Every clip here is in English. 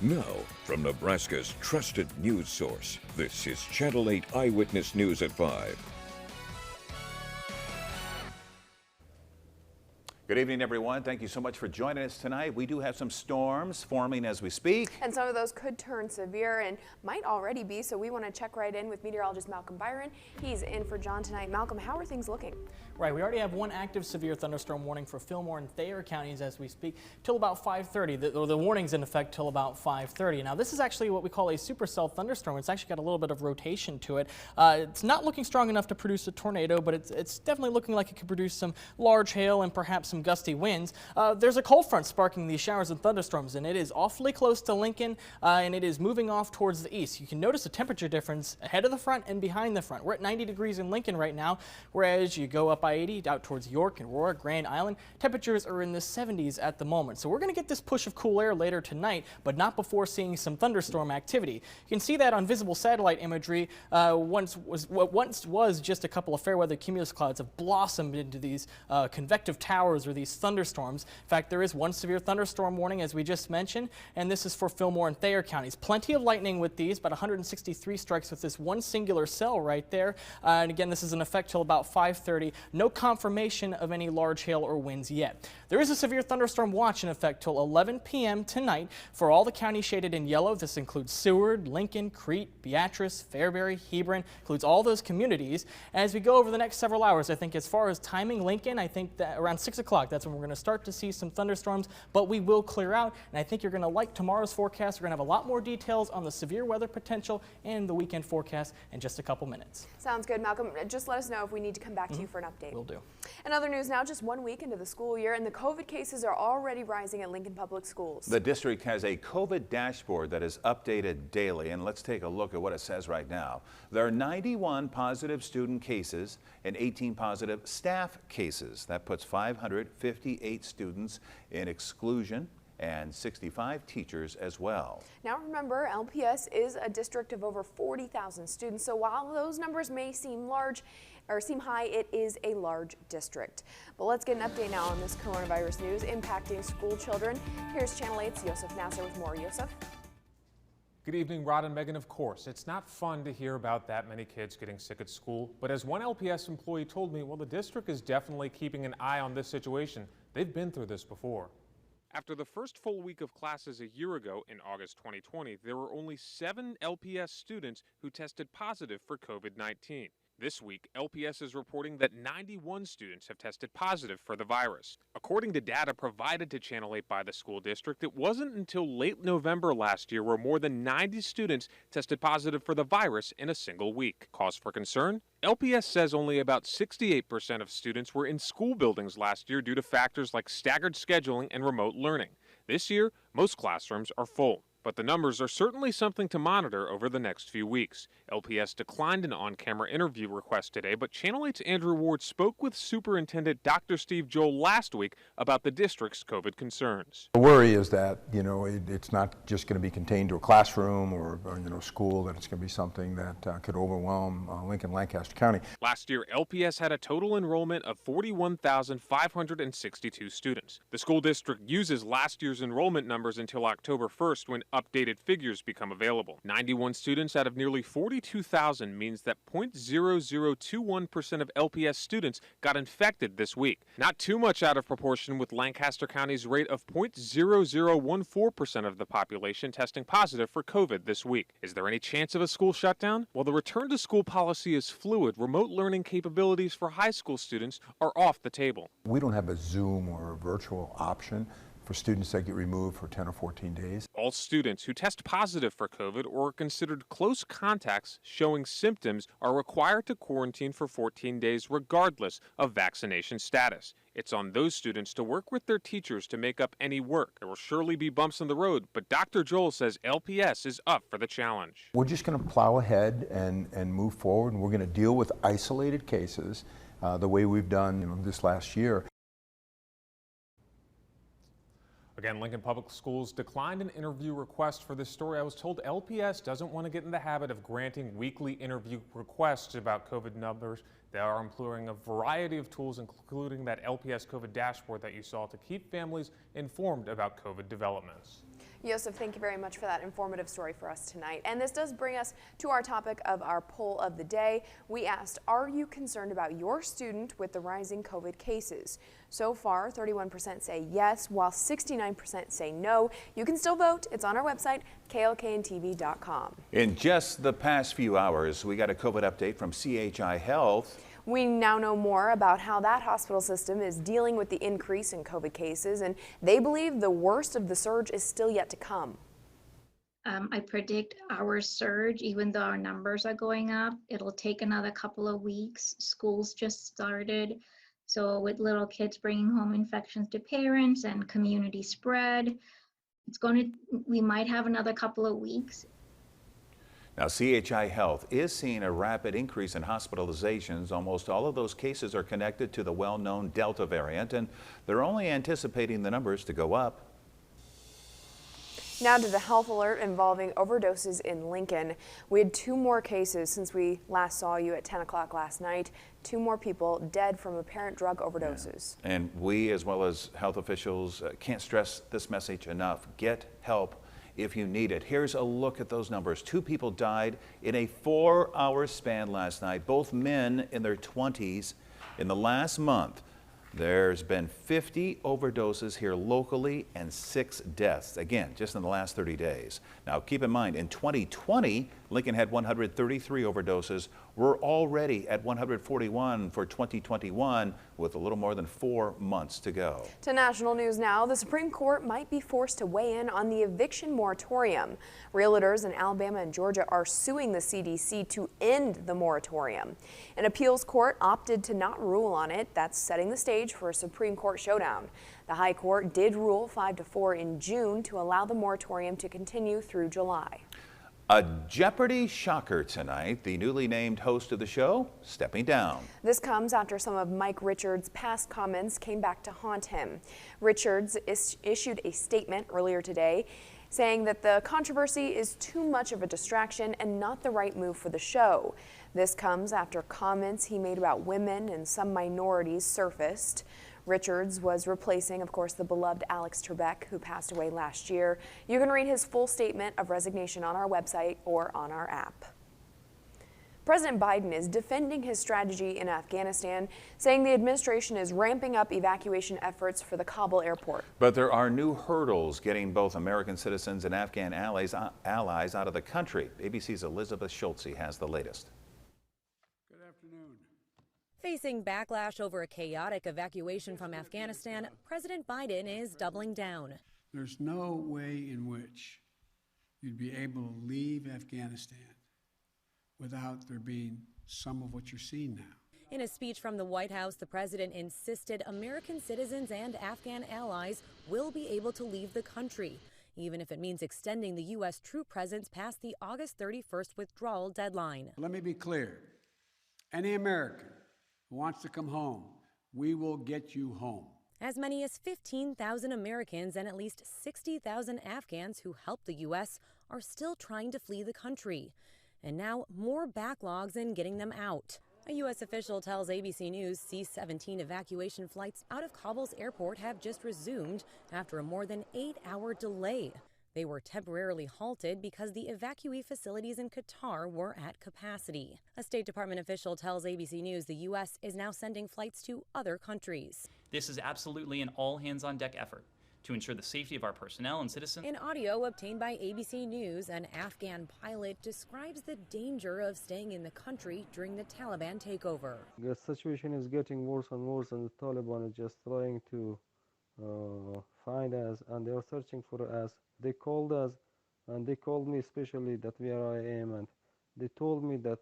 Now, from Nebraska's trusted news source, this is Channel 8 Eyewitness News at 5. Good evening, everyone. Thank you so much for joining us tonight. We do have some storms forming as we speak. And some of those could turn severe and might already be, so we want to check right in with meteorologist Malcolm Byron. He's in for John tonight. Malcolm, how are things looking? Right, we already have one active severe thunderstorm warning for Fillmore and Thayer counties as we speak till about 5:30. The warning's in effect till about 5:30. Now, this is actually what we call a supercell thunderstorm. It's actually got a little bit of rotation to it. It's not looking strong enough to produce a tornado, but it's definitely looking like it could produce some large hail and perhaps some gusty winds. There's a cold front sparking these showers and thunderstorms, and it is awfully close to Lincoln, and it is moving off towards the east. You can notice a temperature difference ahead of the front and behind the front. We're at 90 degrees in Lincoln right now, whereas you go up I-80 out towards York and Aurora, Grand Island, temperatures are in the 70s at the moment. So we're going to get this push of cool air later tonight, but not before seeing some thunderstorm activity. You can see that on visible satellite imagery. What once was just a couple of fair weather cumulus clouds have blossomed into these convective towers or these thunderstorms. In fact, there is one severe thunderstorm warning, as we just mentioned, and this is for Fillmore and Thayer counties. Plenty of lightning with these, about 163 strikes with this one singular cell right there. And again, this is in effect till about 5:30. No confirmation of any large hail or winds yet. There is a severe thunderstorm watch in effect till 11 p.m. tonight for all the counties shaded in yellow. This includes Seward, Lincoln, Crete, Beatrice, Fairbury, Hebron, includes all those communities. As we go over the next several hours, I think as far as timing Lincoln, I think that around 6 o'clock, that's when we're going to start to see some thunderstorms, but we will clear out. And I think you're going to like tomorrow's forecast. We're going to have a lot more details on the severe weather potential and the weekend forecast in just a couple minutes. Sounds good, Malcolm. Just let us know if we need to come back to you for an update. Will do. In other news now, just 1 week into the school year, and the COVID cases are already rising at Lincoln Public Schools. The district has a COVID dashboard that is updated daily, and let's take a look at what it says right now. There are 91 positive student cases and 18 positive staff cases. That puts 558 students in exclusion and 65 teachers as well. Now remember, LPS is a district of over 40,000 students, so while those numbers may seem large or seem high, it is a large district. But let's get an update now on this coronavirus news impacting school children. Here's Channel 8's Yosef Nasser with more. Yosef? Good evening, Rod and Megan. Of course, it's not fun to hear about that many kids getting sick at school, but as one LPS employee told me, well, the district is definitely keeping an eye on this situation. They've been through this before. After the first full week of classes a year ago in August 2020, there were only 7 LPS students who tested positive for COVID-19. This week, LPS is reporting that 91 students have tested positive for the virus. According to data provided to Channel 8 by the school district, it wasn't until late November last year where more than 90 students tested positive for the virus in a single week. Cause for concern? LPS says only about 68% of students were in school buildings last year due to factors like staggered scheduling and remote learning. This year, most classrooms are full. But the numbers are certainly something to monitor over the next few weeks. LPS declined an on-camera interview request today, but Channel 8's Andrew Ward spoke with Superintendent Dr. Steve Joel last week about the district's COVID concerns. The worry is that, it's not just going to be contained to a classroom or school, that it's going to be something that could overwhelm Lincoln, Lancaster County. Last year, LPS had a total enrollment of 41,562 students. The school district uses last year's enrollment numbers until October 1st when updated figures become available. 91 students out of nearly 42,000 means that 0.0021% of LPS students got infected this week. Not too much out of proportion with Lancaster County's rate of 0.0014% of the population testing positive for COVID this week. Is there any chance of a school shutdown? Well, the return to school policy is fluid. Remote learning capabilities for high school students are off the table. We don't have a Zoom or a virtual option for students that get removed for 10 or 14 days. All students who test positive for COVID or are considered close contacts showing symptoms are required to quarantine for 14 days regardless of vaccination status. It's on those students to work with their teachers to make up any work. There will surely be bumps in the road, but Dr. Joel says LPS is up for the challenge. We're just going to plow ahead and move forward, and we're going to deal with isolated cases the way we've done this last year. Again, Lincoln Public Schools declined an interview request for this story. I was told LPS doesn't want to get in the habit of granting weekly interview requests about COVID numbers. They are employing a variety of tools, including that LPS COVID dashboard that you saw, to keep families informed about COVID developments. Yosef, thank you very much for that informative story for us tonight. And this does bring us to our topic of our poll of the day. We asked, are you concerned about your student with the rising COVID cases? So far, 31% say yes, while 69% say no. You can still vote. It's on our website, klkntv.com. In just the past few hours, we got a COVID update from CHI Health. We now know more about how that hospital system is dealing with the increase in COVID cases, and they believe the worst of the surge is still yet to come. I predict our surge, even though our numbers are going up, it'll take another couple of weeks. School's just started. So with little kids bringing home infections to parents and community spread, we might have another couple of weeks. Now, CHI Health is seeing a rapid increase in hospitalizations. Almost all of those cases are connected to the well-known Delta variant, and they're only anticipating the numbers to go up. Now to the health alert involving overdoses in Lincoln. We had 2 more cases since we last saw you at 10 o'clock last night. 2 more people dead from apparent drug overdoses. Yeah. And we, as well as health officials, can't stress this message enough. Get help if you need it. Here's a look at those numbers. 2 people died in a 4-hour span last night, both men in their 20s. In the last month, there's been 50 overdoses here locally and 6 deaths, again, just in the last 30 days. Now, keep in mind, in 2020, Lincoln had 133 overdoses. We're already at 141 for 2021 with a little more than 4 months to go. To national news now, the Supreme Court might be forced to weigh in on the eviction moratorium. Realtors in Alabama and Georgia are suing the CDC to end the moratorium. An appeals court opted to not rule on it. That's setting the stage for a Supreme Court showdown. The High Court did rule 5-4 in June to allow the moratorium to continue through July. A Jeopardy shocker tonight. The newly named host of the show stepping down. This comes after some of Mike Richards' past comments came back to haunt him. Richards issued a statement earlier today saying that the controversy is too much of a distraction and not the right move for the show. This comes after comments he made about women and some minorities surfaced. Richards was replacing, of course, the beloved Alex Trebek, who passed away last year. You can read his full statement of resignation on our website or on our app. President Biden is defending his strategy in Afghanistan, saying the administration is ramping up evacuation efforts for the Kabul airport. But there are new hurdles getting both American citizens and Afghan allies out of the country. ABC's Elizabeth Schultze has the latest. Good afternoon. Facing backlash over a chaotic evacuation from Afghanistan, President Biden is doubling down. There's no way in which you'd be able to leave Afghanistan without there being some of what you're seeing now. In a speech from the White House, the president insisted American citizens and Afghan allies will be able to leave the country, even if it means extending the U.S. troop presence past the August 31st withdrawal deadline. Let me be clear. Any American who wants to come home, we will get you home. As many as 15,000 Americans and at least 60,000 Afghans who helped the U.S. are still trying to flee the country. And now more backlogs in getting them out. A U.S. official tells ABC News C-17 evacuation flights out of Kabul's airport have just resumed after a more than 8-hour delay. They were temporarily halted because the evacuee facilities in Qatar were at capacity. A State Department official tells ABC News the U.S. is now sending flights to other countries. This is absolutely an all-hands-on-deck effort to ensure the safety of our personnel and citizens. In audio obtained by ABC News, an Afghan pilot describes the danger of staying in the country during the Taliban takeover. The situation is getting worse and worse, and the Taliban is just trying to find us, and they are searching for us. They called us, and they called me especially that where I am, and they told me that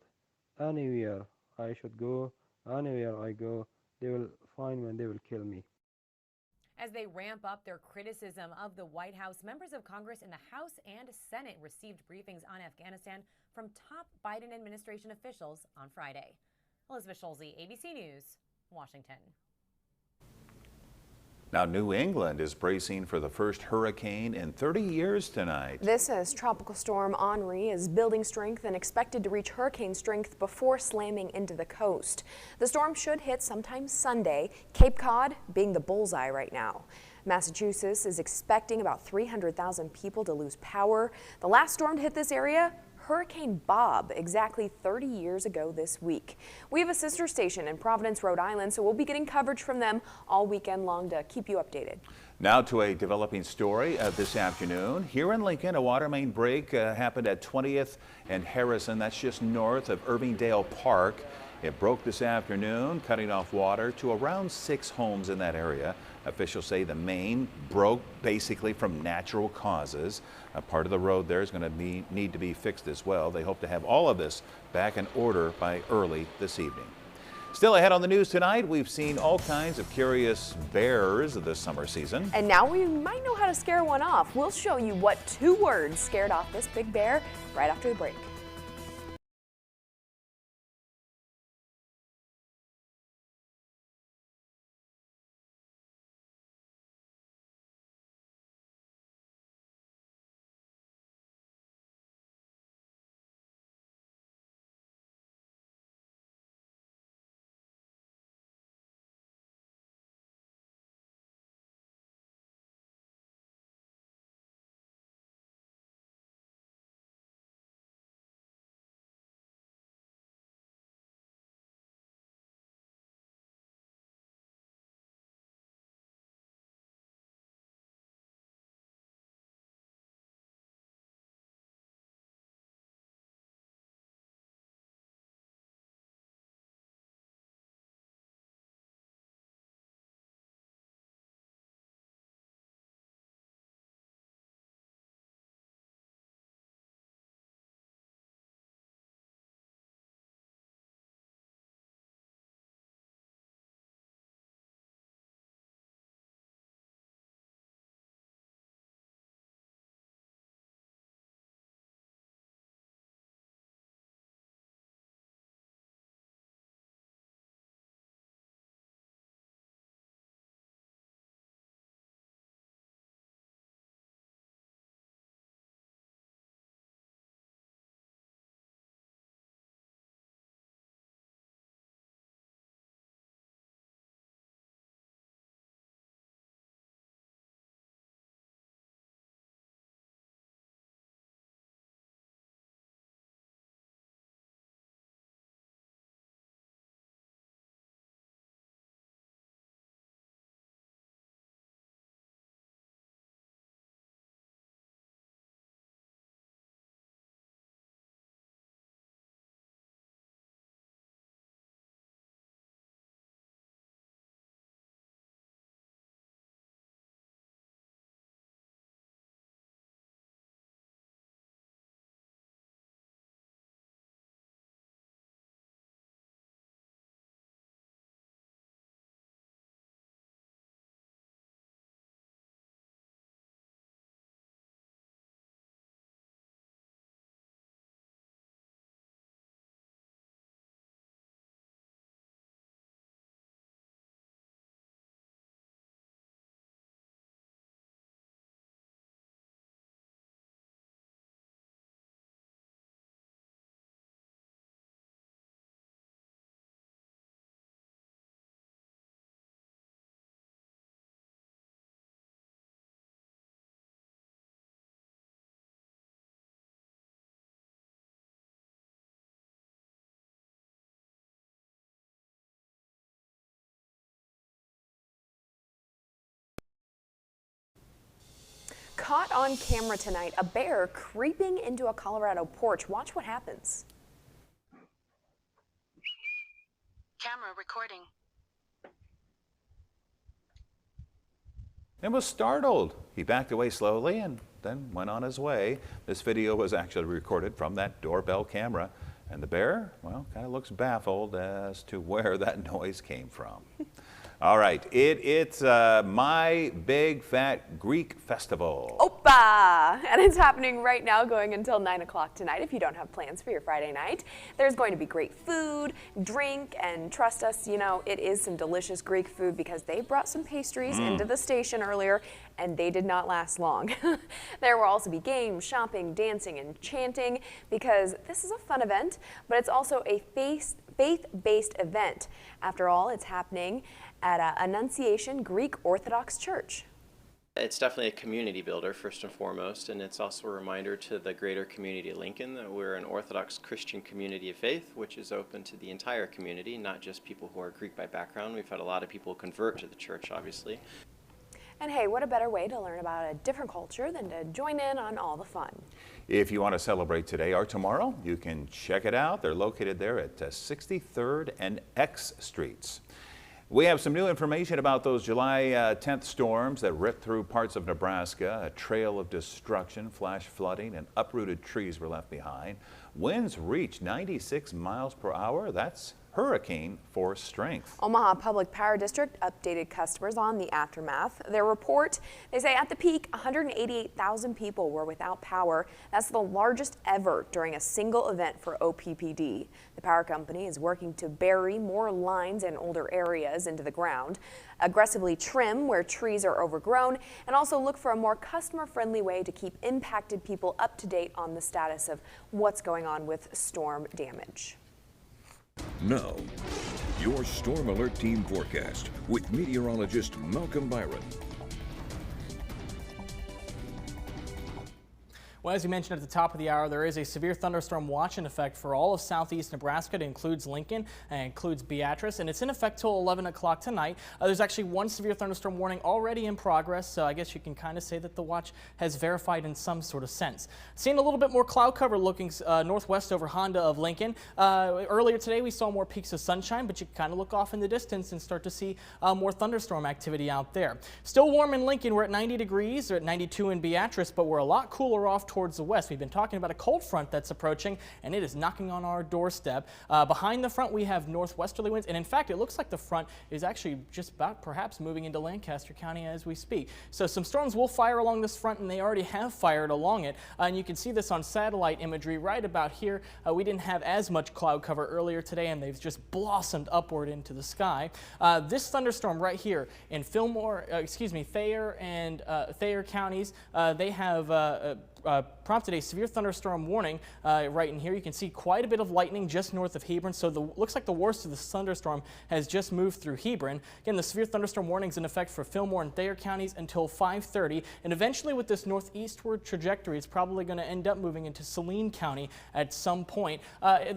anywhere I should go, anywhere I go, they will find me and they will kill me. As they ramp up their criticism of the White House, members of Congress in the House and Senate received briefings on Afghanistan from top Biden administration officials on Friday. Elizabeth Schultze, ABC News, Washington. Now, New England is bracing for the first hurricane in 30 years tonight. This as Tropical Storm Henri is building strength and expected to reach hurricane strength before slamming into the coast. The storm should hit sometime Sunday, Cape Cod being the bullseye right now. Massachusetts is expecting about 300,000 people to lose power. The last storm to hit this area, Hurricane Bob, exactly 30 years ago this week. We have a sister station in Providence, Rhode Island, so we'll be getting coverage from them all weekend long to keep you updated. Now to a developing story this afternoon. Here in Lincoln, a water main break happened at 20th and Harrison. That's just north of Irvingdale Park. It broke this afternoon, cutting off water to around 6 homes in that area. Officials say the main broke basically from natural causes. A part of the road there is going to need to be fixed as well. They hope to have all of this back in order by early this evening. Still ahead on the news tonight, we've seen all kinds of curious bears this summer season. And now we might know how to scare one off. We'll show you what 2 words scared off this big bear right after the break. Caught on camera tonight, a bear creeping into a Colorado porch. Watch what happens. Camera recording. And was startled. He backed away slowly and then went on his way. This video was actually recorded from that doorbell camera. And the bear, well, kind of looks baffled as to where that noise came from. All right, it's My Big Fat Greek Festival. Opa! And it's happening right now, going until 9 o'clock tonight if you don't have plans for your Friday night. There's going to be great food, drink, and trust us, you know, it is some delicious Greek food because they brought some pastries into the station earlier and they did not last long. There will also be games, shopping, dancing, and chanting because this is a fun event, but it's also a faith-based event. After all, it's happening at Annunciation Greek Orthodox Church. It's definitely a community builder first and foremost, and it's also a reminder to the greater community of Lincoln that we're an Orthodox Christian community of faith, which is open to the entire community, not just people who are Greek by background. We've had a lot of people convert to the church, obviously. And hey, what a better way to learn about a different culture than to join in on all the fun. If you want to celebrate today or tomorrow, you can check it out. They're located there at 63rd and X Streets. We have some new information about those July 10th storms that ripped through parts of Nebraska. A trail of destruction, flash flooding, and uprooted trees were left behind. Winds reached 96 miles per hour. That's hurricane force strength. Omaha Public Power District updated customers on the aftermath. Their report, they say at the peak, 188,000 people were without power. That's the largest ever during a single event for OPPD. The power company is working to bury more lines in older areas into the ground, aggressively trim where trees are overgrown, and also look for a more customer-friendly way to keep impacted people up to date on the status of what's going on with storm damage. Now, your Storm Alert Team forecast with meteorologist Malcolm Byron. Well, as you mentioned at the top of the hour, there is a severe thunderstorm watch in effect for all of southeast Nebraska. It includes Lincoln and includes Beatrice, and it's in effect till 11 o'clock tonight. There's actually one severe thunderstorm warning already in progress, so I guess you can kind of say that the watch has verified in some sort of sense. Seeing a little bit more cloud cover looking northwest over Honda of Lincoln. Earlier today, we saw more peaks of sunshine, but you can kind of look off in the distance and start to see more thunderstorm activity out there. Still warm in Lincoln. We're at 90 degrees, or at 92 in Beatrice, but we're a lot cooler off towards the west. We've been talking about a cold front that's approaching, and it is knocking on our doorstep. Behind the front, we have northwesterly winds, and in fact, it looks like the front is actually just about perhaps moving into Lancaster County as we speak. So some storms will fire along this front, and they already have fired along it. And you can see this on satellite imagery right about here. We didn't have as much cloud cover earlier today, and they've just blossomed upward into the sky. This thunderstorm right here in Thayer and Thayer counties, they have prompted a severe thunderstorm warning right in here. You can see quite a bit of lightning just north of Hebron, so looks like the worst of the thunderstorm has just moved through Hebron. Again, the severe thunderstorm warning is in effect for Fillmore and Thayer counties until 5:30, and eventually with this northeastward trajectory, it's probably going to end up moving into Saline County at some point.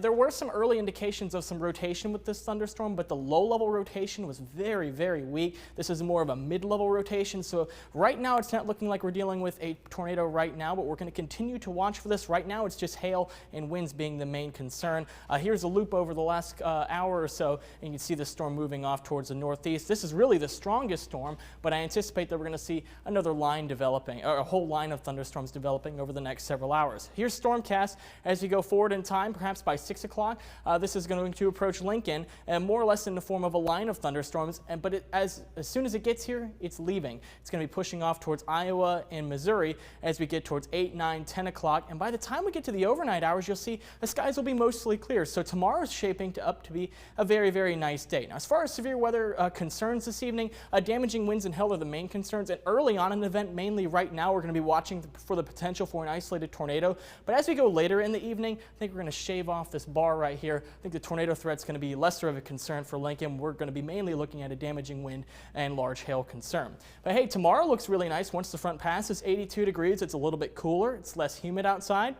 There were some early indications of some rotation with this thunderstorm, but the low-level rotation was very, very weak. This is more of a mid-level rotation, so right now it's not looking like we're dealing with a tornado right now, but we're going to continue to watch for this. Right now it's just hail and winds being the main concern. Here's a loop over the last hour or so, and you can see the storm moving off towards the northeast. This is really the strongest storm, but I anticipate that we're going to see another line developing, or a whole line of thunderstorms developing over the next several hours. Here's Stormcast as you go forward in time, perhaps by 6 o'clock. This is going to approach Lincoln, and more or less in the form of a line of thunderstorms, but as soon as it gets here, it's leaving. It's going to be pushing off towards Iowa and Missouri as we get towards 8, 9, 10 o'clock, and by the time we get to the overnight hours, you'll see the skies will be mostly clear. So tomorrow's shaping up to be a very, very nice day. Now, as far as severe weather concerns this evening, damaging winds and hail are the main concerns, and early on in the event, mainly right now, we're going to be watching for the potential for an isolated tornado. But as we go later in the evening, I think we're going to shave off this bar right here. I think the tornado threat's going to be lesser of a concern for Lincoln. We're going to be mainly looking at a damaging wind and large hail concern. But hey, tomorrow looks really nice. Once the front passes, 82 degrees. It's a little bit cooler. It's less humid outside.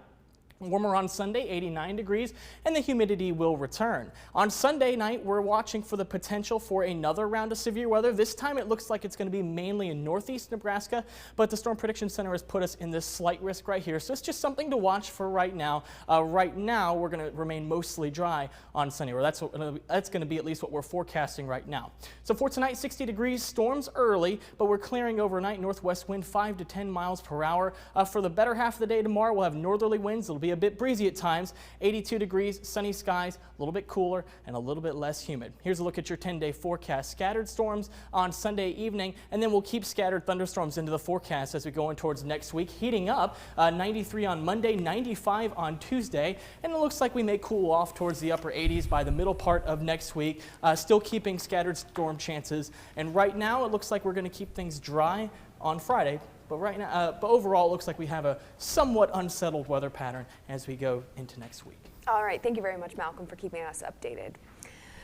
Warmer on Sunday, 89 degrees, and the humidity will return. On Sunday night, we're watching for the potential for another round of severe weather. This time it looks like it's going to be mainly in northeast Nebraska, but the Storm Prediction Center has put us in this slight risk right here, so it's just something to watch for right now. Right now, we're going to remain mostly dry on Sunday, or that's going to be at least what we're forecasting right now. So for tonight, 60 degrees, storms early, but we're clearing overnight, northwest wind 5 to 10 miles per hour. For the better half of the day tomorrow, we'll have northerly winds. It'll be a bit breezy at times, 82 degrees, sunny skies, a little bit cooler and a little bit less humid. Here's a look at your 10-day forecast. Scattered storms on Sunday evening, and then we'll keep scattered thunderstorms into the forecast as we go in towards next week, heating up 93 on Monday, 95 on Tuesday, and it looks like we may cool off towards the upper 80s by the middle part of next week, still keeping scattered storm chances. And right now it looks like we're going to keep things dry on Friday. But right now, but overall, it looks like we have a somewhat unsettled weather pattern as we go into next week. All right, thank you very much, Malcolm, for keeping us updated.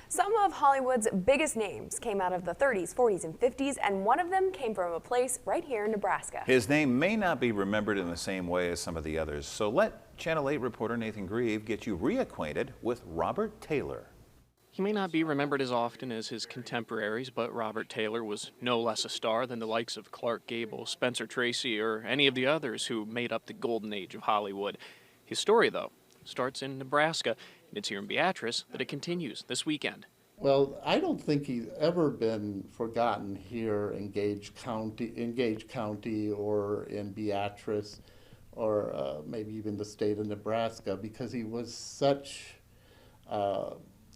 Some of Hollywood's biggest names came out of the 30s, 40s, and 50s, and one of them came from a place right here in Nebraska. His name may not be remembered in the same way as some of the others, so let Channel 8 reporter Nathan Grieve get you reacquainted with Robert Taylor. He may not be remembered as often as his contemporaries, but Robert Taylor was no less a star than the likes of Clark Gable, Spencer Tracy, or any of the others who made up the golden age of Hollywood. His story, though, starts in Nebraska, and it's here in Beatrice that it continues this weekend. Well, I don't think he's ever been forgotten here in Gage County or in Beatrice or maybe even the state of Nebraska, because he was such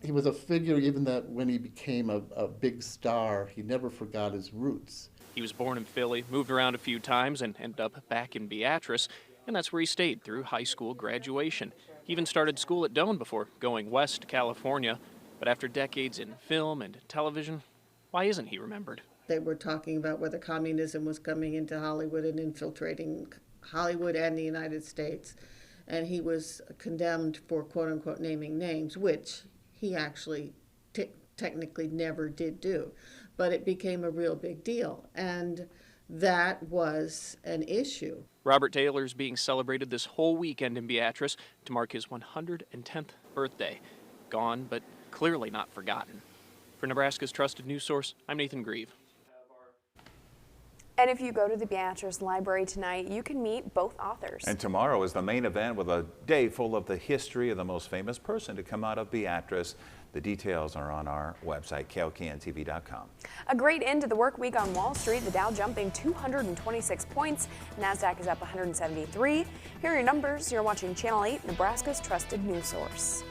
he was a figure, even that when he became a big star, he never forgot his roots. He was born in Philly, moved around a few times, and ended up back in Beatrice, and that's where he stayed through high school graduation. He even started school at Doane before going west to California. But after decades in film and television, why isn't he remembered? They were talking about whether communism was coming into Hollywood and infiltrating Hollywood and the United States. And he was condemned for, quote unquote, naming names, which he actually technically never did do. But it became a real big deal. And that was an issue. Robert Taylor is being celebrated this whole weekend in Beatrice to mark his 110th birthday. Gone, but clearly not forgotten. For Nebraska's trusted news source, I'm Nathan Grieve. And if you go to the Beatrice Library tonight, you can meet both authors. And tomorrow is the main event with a day full of the history of the most famous person to come out of Beatrice. The details are on our website, klkntv.com. A great end to the work week on Wall Street. The Dow jumping 226 points. NASDAQ is up 173. Here are your numbers. You're watching Channel 8, Nebraska's trusted news source.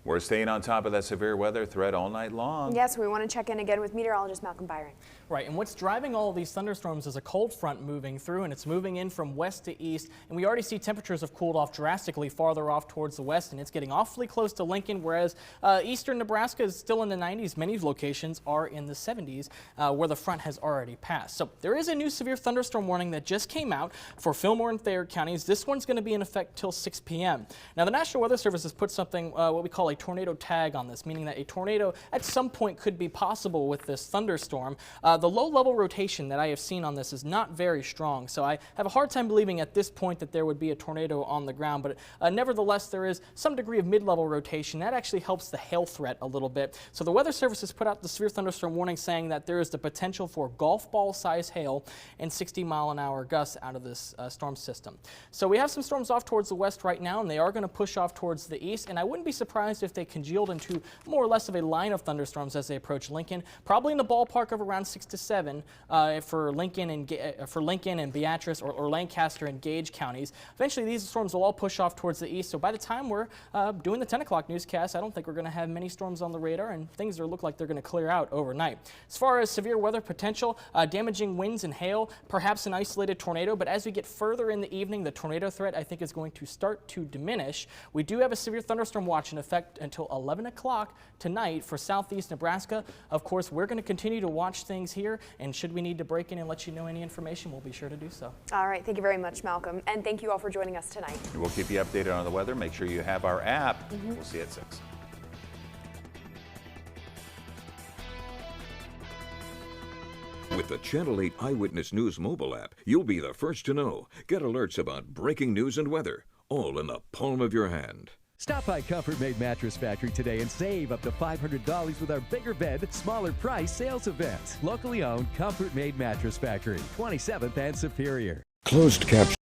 We're staying on top of that severe weather threat all night long. Yes, we want to check in again with meteorologist Malcolm Byron. Right, and what's driving all of these thunderstorms is a cold front moving through, and it's moving in from west to east, and we already see temperatures have cooled off drastically farther off towards the west, and it's getting awfully close to Lincoln, whereas eastern Nebraska is still in the 90s. Many locations are in the 70s where the front has already passed. So there is a new severe thunderstorm warning that just came out for Fillmore and Thayer counties. This one's going to be in effect till 6 p.m. Now, the National Weather Service has put something, what we call a tornado tag on this, meaning that a tornado at some point could be possible with this thunderstorm. The low-level rotation that I have seen on this is not very strong, so I have a hard time believing at this point that there would be a tornado on the ground, but nevertheless, there is some degree of mid-level rotation. That actually helps the hail threat a little bit. So the Weather Service has put out the severe thunderstorm warning saying that there is the potential for golf ball-size hail and 60-mile-an-hour gusts out of this storm system. So we have some storms off towards the west right now, and they are going to push off towards the east, and I wouldn't be surprised if they congealed into more or less of a line of thunderstorms as they approach Lincoln, probably in the ballpark of around 6 to 7 for Lincoln and Beatrice or Lancaster and Gage counties. Eventually, these storms will all push off towards the east, so by the time we're doing the 10 o'clock newscast, I don't think we're going to have many storms on the radar, and things look like they're going to clear out overnight. As far as severe weather potential, damaging winds and hail, perhaps an isolated tornado, but as we get further in the evening, the tornado threat, I think, is going to start to diminish. We do have a severe thunderstorm watch in effect until 11 o'clock tonight for southeast Nebraska. Of course, we're going to continue to watch things here, and should we need to break in and let you know any information, we'll be sure to do so. All right, thank you very much, Malcolm, and thank you all for joining us tonight. We'll keep you updated on the weather. Make sure you have our app. We'll see you at 6. With the Channel 8 Eyewitness News mobile app, you'll be the first to know. Get alerts about breaking news and weather, all in the palm of your hand. Stop by Comfort Made Mattress Factory today and save up to $500 with our bigger bed, smaller price sales event. Locally owned Comfort Made Mattress Factory, 27th and Superior. Closed caption.